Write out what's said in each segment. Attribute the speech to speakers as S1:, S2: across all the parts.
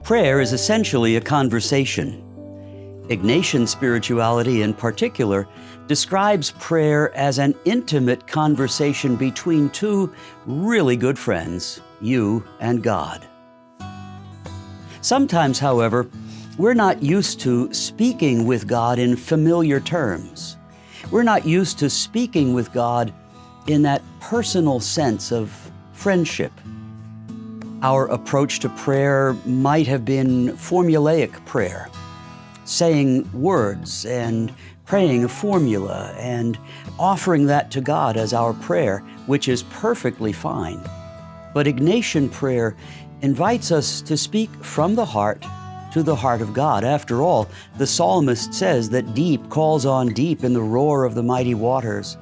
S1: Prayer is essentially a conversation. Ignatian Spirituality in particular describes prayer as an intimate conversation between two really good friends, you and God. Sometimes, however, we're not used to speaking with God in familiar terms. We're not used to speaking with God in that personal sense of friendship. Our approach to prayer might have been formulaic prayer, saying words and praying a formula and offering that to God as our prayer, which is perfectly fine. But Ignatian prayer invites us to speak from the heart to the heart of God. After all, the psalmist says that deep calls on deep in the roar of the mighty waters.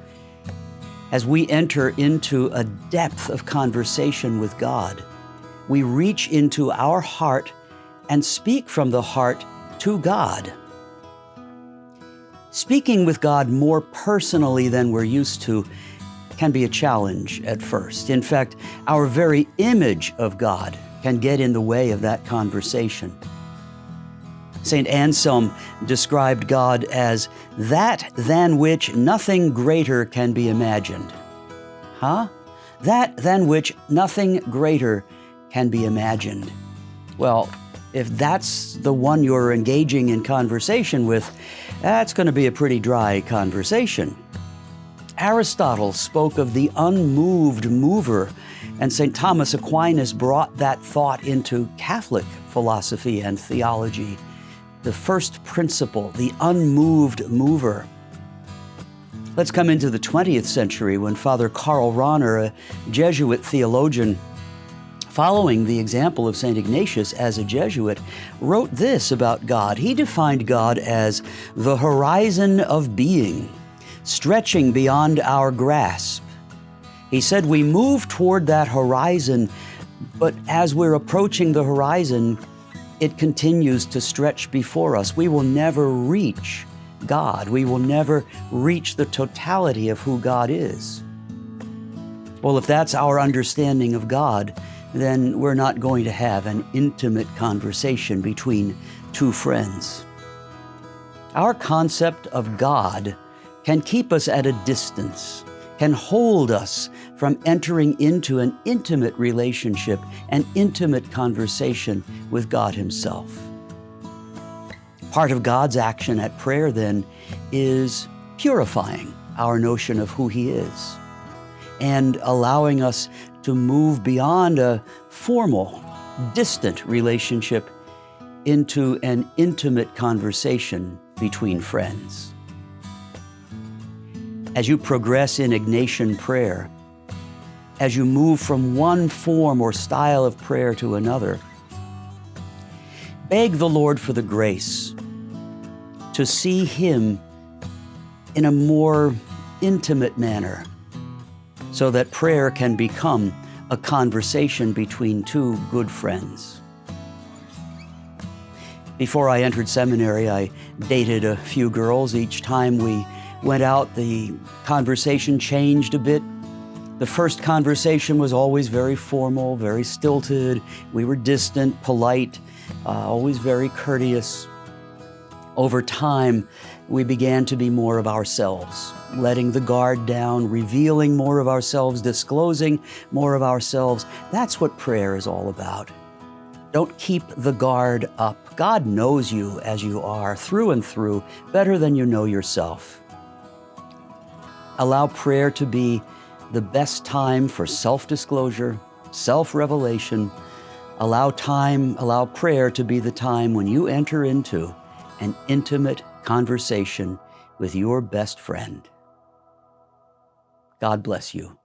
S1: As we enter into a depth of conversation with God, we reach into our heart and speak from the heart to God. Speaking with God more personally than we're used to can be a challenge at first. In fact, our very image of God can get in the way of that conversation. St. Anselm described God as that than which nothing greater can be imagined. That than which nothing greater can be imagined. Well, if that's the one you're engaging in conversation with, that's going to be a pretty dry conversation. Aristotle spoke of the unmoved mover, and St. Thomas Aquinas brought that thought into Catholic philosophy and theology. The first principle, the unmoved mover. Let's come into the 20th century when Father Karl Rahner, a Jesuit theologian, following the example of St. Ignatius as a Jesuit, wrote this about God. He defined God as the horizon of being, stretching beyond our grasp. He said we move toward that horizon, but as we're approaching the horizon, it continues to stretch before us. We will never reach God. We will never reach the totality of who God is. Well, if that's our understanding of God, then we're not going to have an intimate conversation between two friends. Our concept of God can keep us at a distance, can hold us from entering into an intimate relationship, an intimate conversation with God Himself. Part of God's action at prayer, then, is purifying our notion of who He is and allowing us to move beyond a formal, distant relationship into an intimate conversation between friends. As you progress in Ignatian prayer, as you move from one form or style of prayer to another, beg the Lord for the grace to see Him in a more intimate manner, so that prayer can become a conversation between two good friends. Before I entered seminary, I dated a few girls. Each time we went out, the conversation changed a bit. The first conversation was always very formal, very stilted. We were distant, polite, always very courteous. Over time, we began to be more of ourselves, letting the guard down, revealing more of ourselves, disclosing more of ourselves. That's what prayer is all about. Don't keep the guard up. God knows you as you are, through and through, better than you know yourself. Allow prayer to be the best time for self-disclosure, self-revelation. Allow prayer to be the time when you enter into an intimate conversation with your best friend. God bless you.